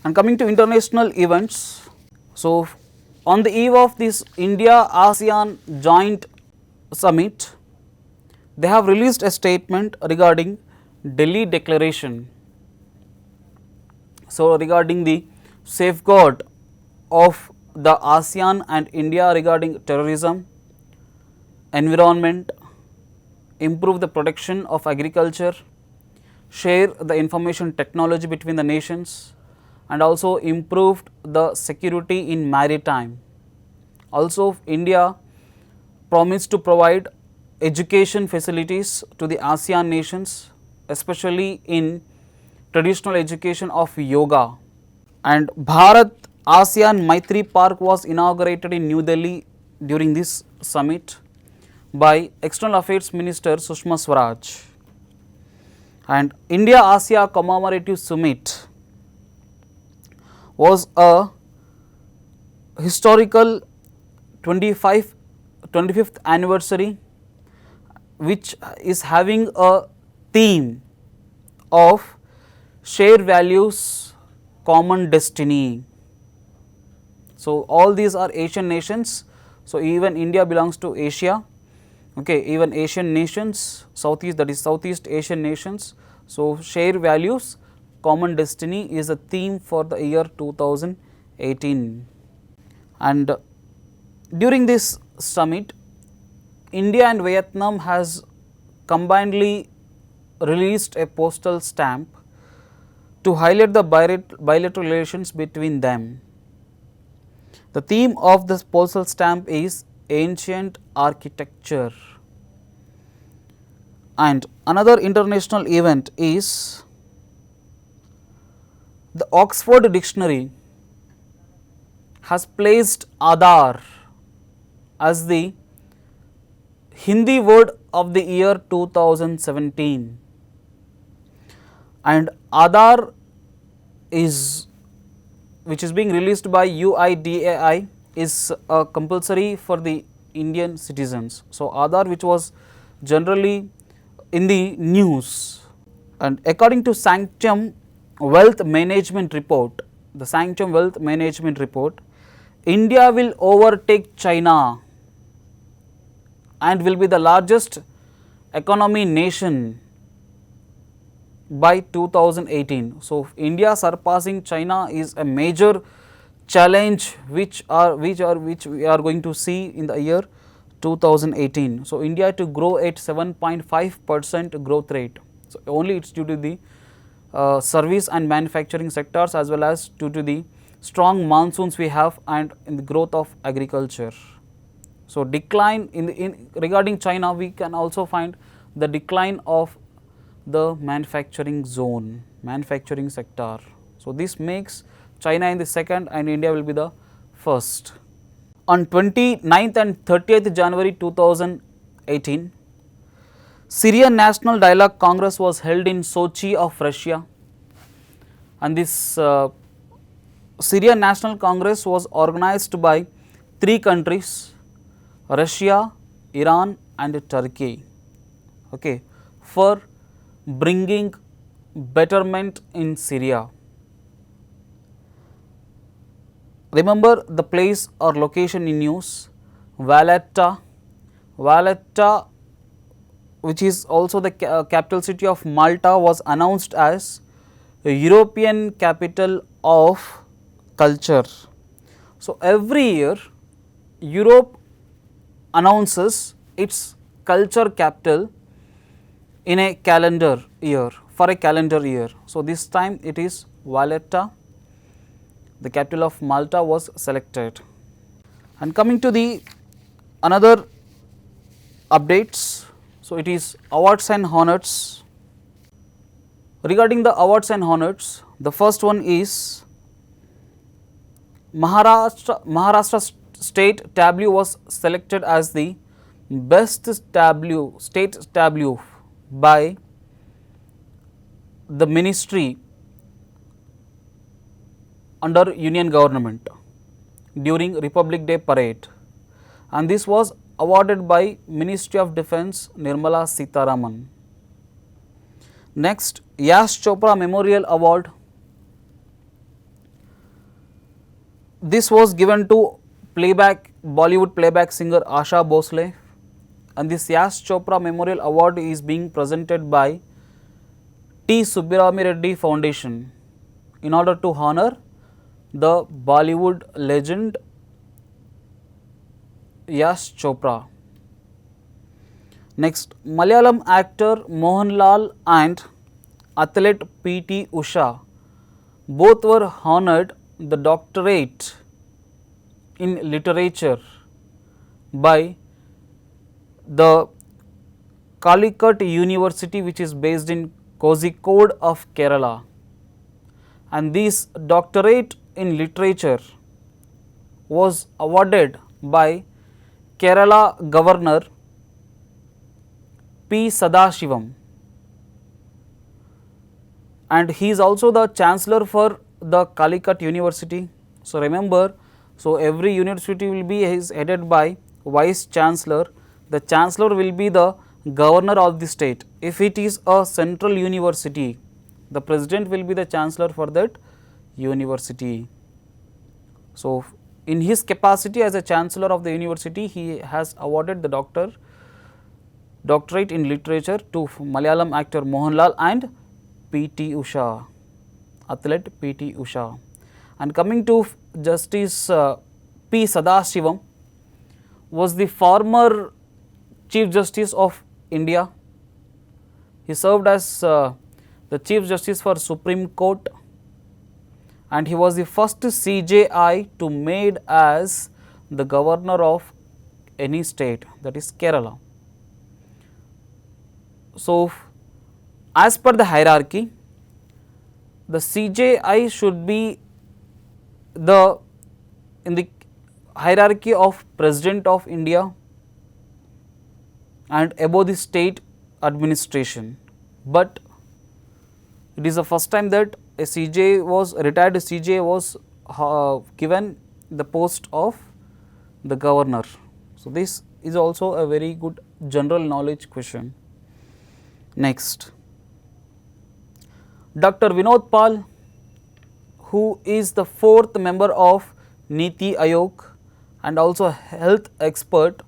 And coming to international events, so on the eve of this India ASEAN joint summit, they have released a statement regarding Delhi Declaration. So, regarding the safeguard of the ASEAN and India regarding terrorism, environment, improve the protection of agriculture, share the information technology between the nations, and also improved the security in maritime. Also, India promised to provide education facilities to the ASEAN nations, especially in traditional education of yoga. And Bharat ASEAN Maitri Park was inaugurated in New Delhi during this summit by External Affairs Minister Sushma Swaraj. And India ASEAN Commemorative Summit was a historical 25th anniversary, which is having a theme of shared values, common destiny. So, all these are Asian nations. So, even India belongs to Asia, okay, even Asian nations, Southeast, that is Southeast Asian nations. So, share values, common destiny is a theme for the year 2018. And during this summit, India and Vietnam has combinedly released a postal stamp to highlight the bilateral relations between them. The theme of this postal stamp is ancient architecture. And another international event is the Oxford Dictionary has placed Aadhar as the Hindi word of the year 2017. And Aadhar is, which is being released by UIDAI, is compulsory for the Indian citizens. So, Aadhar, which was generally in the news, and according to Sanctum Wealth Management Report, the Sanctum Wealth Management Report, India will overtake China and will be the largest economy nation by 2018. So, India surpassing China is a major challenge which we are going to see in the year 2018. So, India to grow at 7.5% growth rate. So, only it is due to the service and manufacturing sectors, as well as due to the strong monsoons we have and in the growth of agriculture. So, decline in regarding China, we can also find the decline of the manufacturing zone, manufacturing sector. So, this makes China in the second and India will be the first. On 29th and 30th January 2018, Syrian National Dialogue Congress was held in Sochi of Russia, and this Syrian National Congress was organized by 3 countries, Russia, Iran and Turkey, okay, for bringing betterment in Syria. Remember the place or location in news, Valletta. Valletta, which is also the capital city of Malta, was announced as a European capital of culture. So, every year Europe announces its culture capital in a calendar year, for a calendar year. So, this time it is Valletta, the capital of Malta was selected. And coming to the another updates, so it is awards and honors. Regarding the awards and honors, the first one is Maharashtra State Tableau was selected as the best tableau, state tableau by the ministry under Union government during Republic Day parade, and this was awarded by Ministry of Defence Nirmala Sitharaman. Next, Yash Chopra Memorial Award this was given to playback Bollywood playback singer Asha Bhosle, and this Yash Chopra Memorial Award is being presented by T. Subbirami Reddy Foundation in order to honor the Bollywood legend Yash Chopra. Next, Malayalam actor Mohanlal and athlete P.T. Usha both were honored the doctorate in literature by the Calicut University, which is based in Kozhikode of Kerala, and this doctorate in literature was awarded by Kerala Governor P. Sadashivam, and he is also the chancellor for the Calicut University. So remember, so every university will be is headed by vice chancellor. The chancellor will be the governor of the state. If it is a central university, the president will be the chancellor for that university. So in his capacity as a chancellor of the university, he has awarded the doctorate in literature to Malayalam actor Mohanlal and P.T. Usha, athlete P.T. Usha. And coming to Justice P. Sadashivam, was the former Chief Justice of India. He served as the Chief Justice for Supreme Court, and he was the first CJI to made as the governor of any state, that is Kerala. So, as per the hierarchy, the CJI should be in the hierarchy of President of India and above the state administration, but it is the first time that a CJI was retired CJI was given the post of the governor. So this is also a very good general knowledge question. Next, Dr. Vinod Pal, who is the fourth member of Niti Aayog and also a health expert,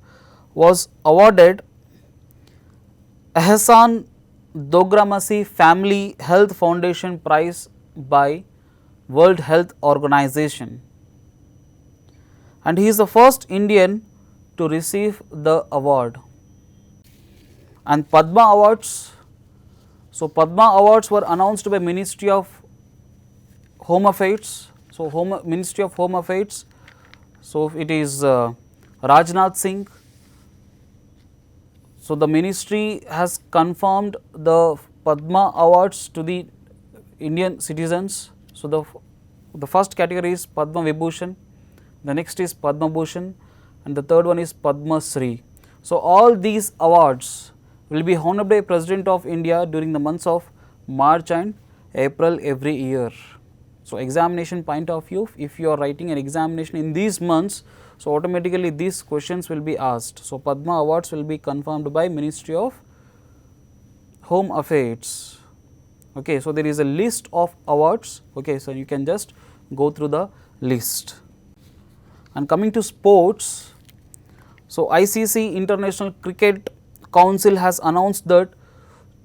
was awarded Ehsan Dogramasi Family Health Foundation Prize by World Health Organization, and he is the first Indian to receive the award. And Padma Awards, so Padma Awards were announced by Ministry of Home Affairs. So Ministry of Home Affairs, so it is Rajnath Singh. So the ministry has confirmed the Padma Awards to the Indian citizens. So the first category is Padma Vibhushan, the next is Padma Bhushan, and the third one is Padma Shri. So all these awards will be honored by President of India during the months of March and April every year. So examination point of view, if you are writing an examination in these months, so automatically these questions will be asked. So Padma Awards will be confirmed by Ministry of Home Affairs. Okay, so there is a list of awards. Okay, so you can just go through the list. And coming to sports, so ICC International Cricket Council has announced that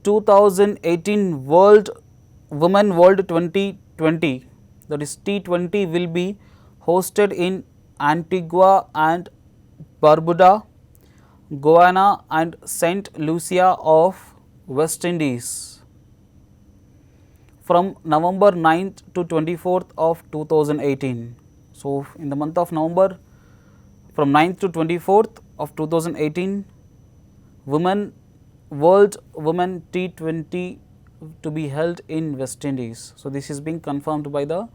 2018 Women World 2020, that is T20, will be hosted in Antigua and Barbuda, Guyana and Saint Lucia of West Indies from November 9th to 24th of 2018. So in the month of November, from 9th to 24th of 2018, World Women T20 to be held in West Indies. So this is being confirmed by the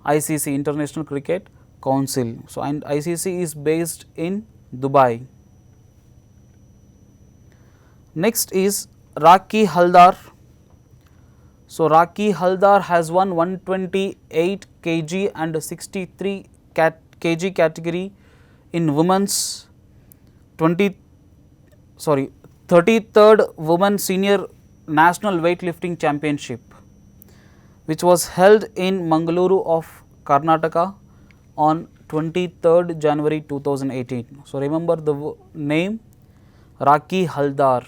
ICC International Cricket Council. So and ICC is based in Dubai. Next is Rakhi Haldar. So Rakhi Haldar has won 128 kg and 63 kg category in women's 33rd Women Senior National Weightlifting Championship, which was held in Mangaluru of Karnataka on 23rd January 2018. So, remember the name Rakhi Haldar.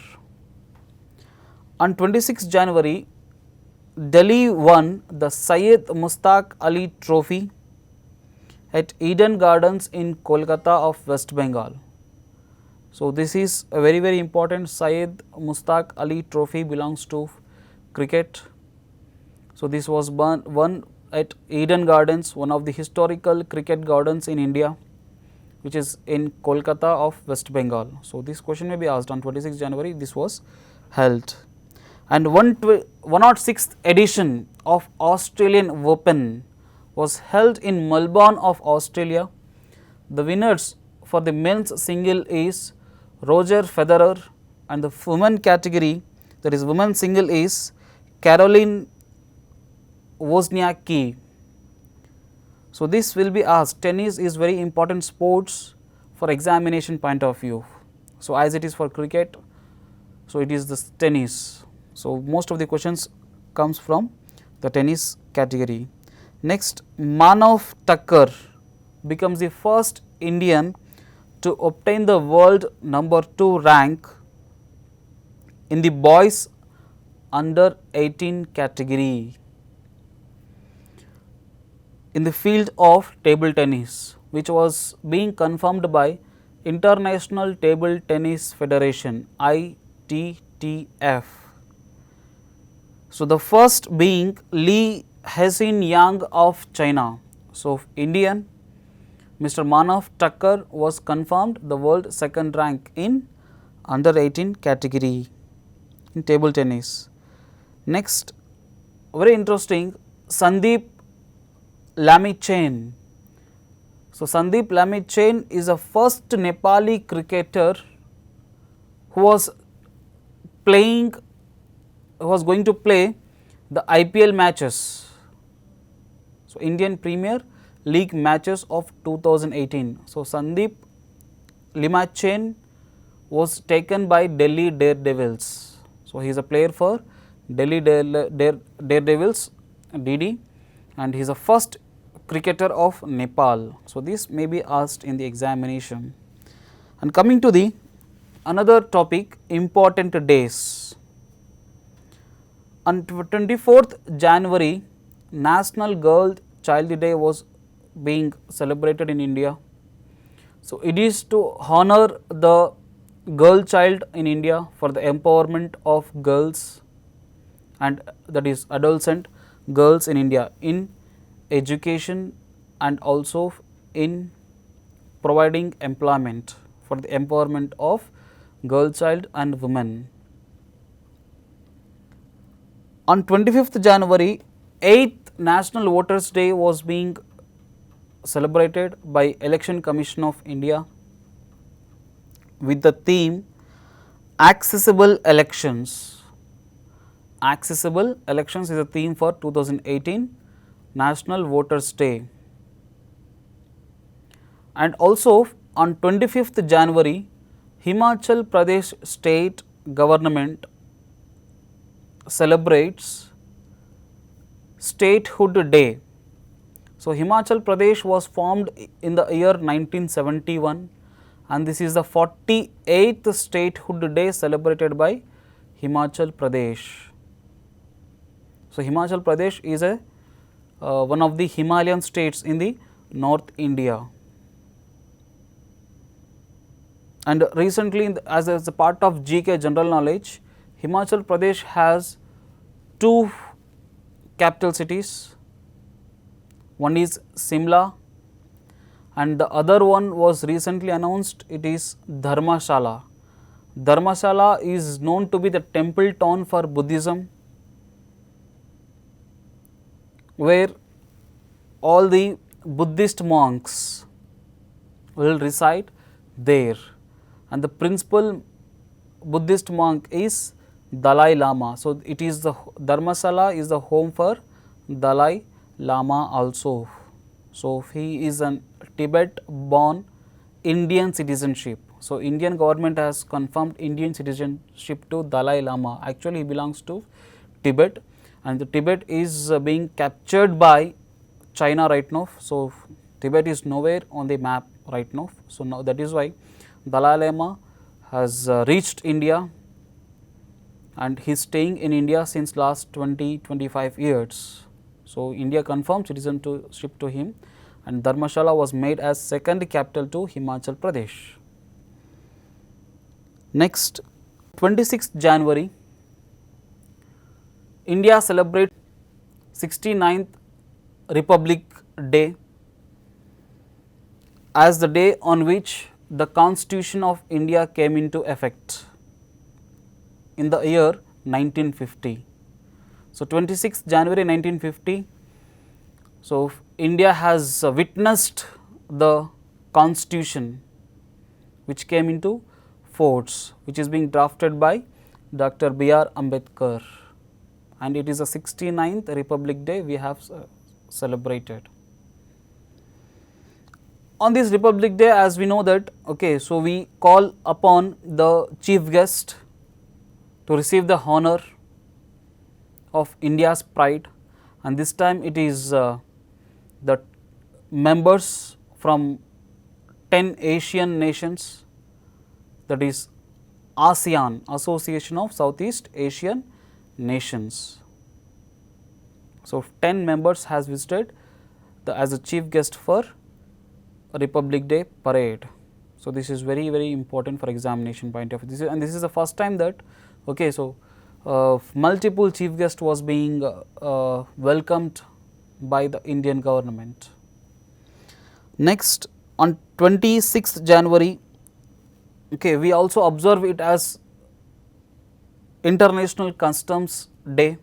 On 26th January, Delhi won the Syed Mustaq Ali Trophy at Eden Gardens in Kolkata of West Bengal. So, this is a very important. Syed Mustaq Ali Trophy belongs to cricket. So, this was won at Eden Gardens, one of the historical cricket gardens in India, which is in Kolkata of West Bengal. So, this question may be asked on 26th January, this was held. And 106th edition of Australian Open was held in Melbourne of Australia. The winners for the men's single is Roger Federer, and the women category, that is women's single, is Caroline Wozniacki. So, this will be asked. Tennis is very important sports for examination point of view. So, as it is for cricket, so it is this tennis. So, most of the questions comes from the tennis category. Next, Manav Thakur becomes the first Indian to obtain the world number 2 rank in the boys under 18 category in the field of table tennis, which was being confirmed by International Table Tennis Federation, ITTF. So, the first being Li Hexin Yang of China. So, Indian Mr. Manav Thakur was confirmed the world second rank in under 18 category in table tennis. Next, very interesting, Sandeep Lamichhane. So, Sandeep Lamichhane is the first Nepali cricketer who was going to play the IPL matches. So, Indian Premier League matches of 2018. So, Sandeep Lamichhane was taken by Delhi Daredevils. So, he is a player for Delhi Daredevils DD, and he is the first cricketer of Nepal. So, this may be asked in the examination. And coming to the another topic, important days. On 24th January, National Girl Child Day was being celebrated in India. So, it is to honor the girl child in India for the empowerment of girls, and that is adolescent girls in India in education and also in providing employment for the empowerment of girl child and women. On 25th January, 8th National Voters Day was being celebrated by Election Commission of India with the theme Accessible Elections. Accessible Elections is a theme for 2018 National Voters Day. And also on 25th January, Himachal Pradesh State Government celebrates Statehood Day. So, Himachal Pradesh was formed in the year 1971, and this is the 48th Statehood Day celebrated by Himachal Pradesh. So, Himachal Pradesh is a one of the Himalayan states in the North India. And recently, as a part of GK general knowledge, Himachal Pradesh has 2 capital cities. One is Simla and the other one was recently announced, it is Dharmashala. Dharmashala is known to be the temple town for Buddhism, where all the Buddhist monks will reside there, and the principal Buddhist monk is Dalai Lama. So, it is the Dharmashala is the home for Dalai Lama also. So, he is an Tibet born Indian citizenship. So, Indian government has confirmed Indian citizenship to Dalai Lama. Actually, he belongs to Tibet, and the Tibet is being captured by China right now. So, Tibet is nowhere on the map right now. So, now that is why Dalai Lama has reached India, and he is staying in India since last 20-25 years. So, India confirmed citizenship to him, and Dharmashala was made as second capital to Himachal Pradesh. Next, 26th January, India celebrates 69th Republic Day as the day on which the Constitution of India came into effect in the year 1950. So, 26th January 1950, so India has witnessed the Constitution which came into force, which is being drafted by Dr. B.R. Ambedkar, and it is the 69th Republic Day we have celebrated. On this Republic Day, as we know that, okay, so we call upon the chief guest to receive the honor of India's pride, and this time it is the members from 10 Asian nations, that is ASEAN, Association of Southeast Asian Nations. So, 10 members has visited as a chief guest for Republic Day parade. So, this is very important for examination point of view. This is the first time that, okay, so multiple chief guest was being welcomed by the Indian government. Next, on 26th January, okay, we also observe it as International Customs Day.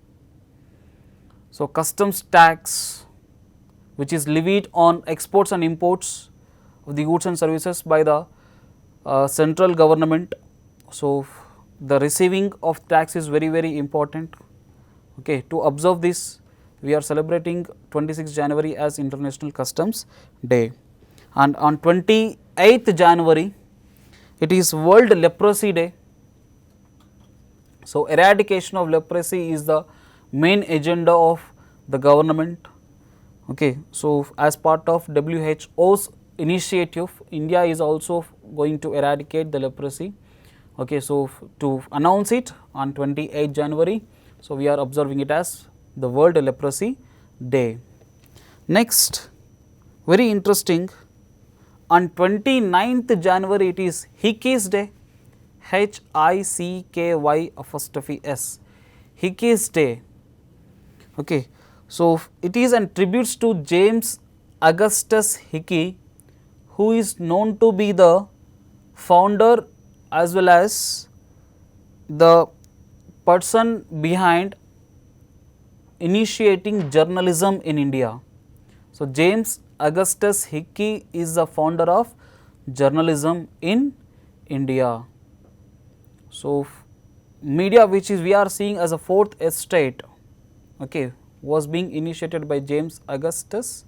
So, customs tax which is levied on exports and imports of the goods and services by the central government. So, the receiving of tax is very important. Okay, to observe this, we are celebrating 26th January as International Customs Day. And on 28th January, it is World Leprosy Day. So, eradication of leprosy is the main agenda of the government. Okay, so as part of WHO's initiative, India is also going to eradicate the leprosy. Okay, so to announce it on 28th January, so we are observing it as the World Leprosy Day. Next, very interesting, on 29th January it is Hickey's Day, HICKY''S, Hickey's Day. Okay, so it is a tribute to James Augustus Hickey, who is known to be the founder as well as the person behind initiating journalism in India. So, James Augustus Hickey is the founder of journalism in India. So, media which is we are seeing as a fourth estate, okay, was being initiated by James Augustus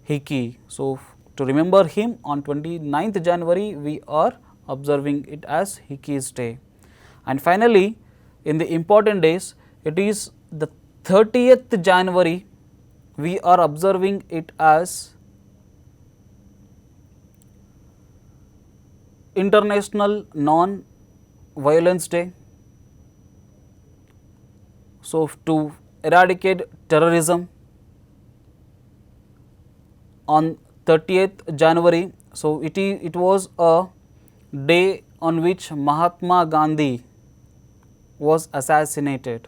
Hickey. So, to remember him, on 29th January we are observing it as Hickey's Day. And finally, in the important days, it is the 30th January, we are observing it as International Non-Violence Day. So, to eradicate terrorism on 30th January. So, it was a day on which Mahatma Gandhi was assassinated.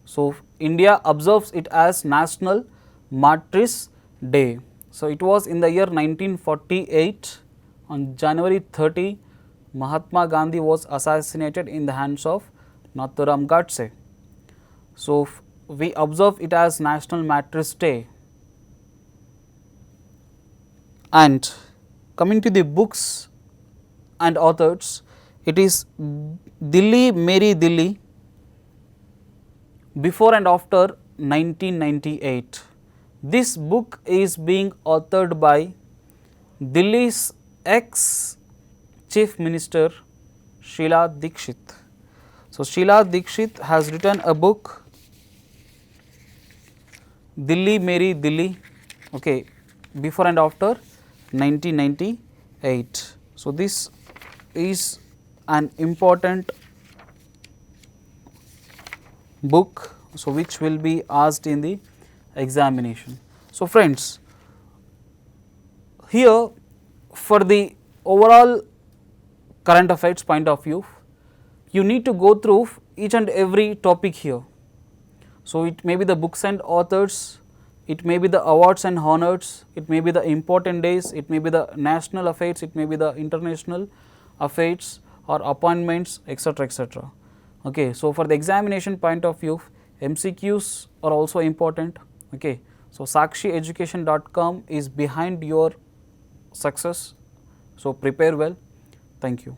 So, India observes it as National Martyrs Day. So, it was in the year 1948, on January 30, Mahatma Gandhi was assassinated in the hands of Nathuram Godse. So, we observe it as National Martyrs Day. And coming to the books and authors, it is Delhi Meri Delhi, before and after 1998. This book is being authored by Delhi's ex-Chief Minister Sheila Dikshit. So, Sheila Dikshit has written a book Dilli Meri Dilli, okay, before and after 1998. So, this is an important book, so which will be asked in the examination. So, friends, here for the overall current affairs point of view, you need to go through each and every topic here. So, it may be the books and authors, it may be the awards and honors, it may be the important days, it may be the national affairs, it may be the international affairs or appointments, etc., etc. Okay. So, for the examination point of view, MCQs are also important. Okay. So, sakshieducation.com is behind your success. So, prepare well. Thank you.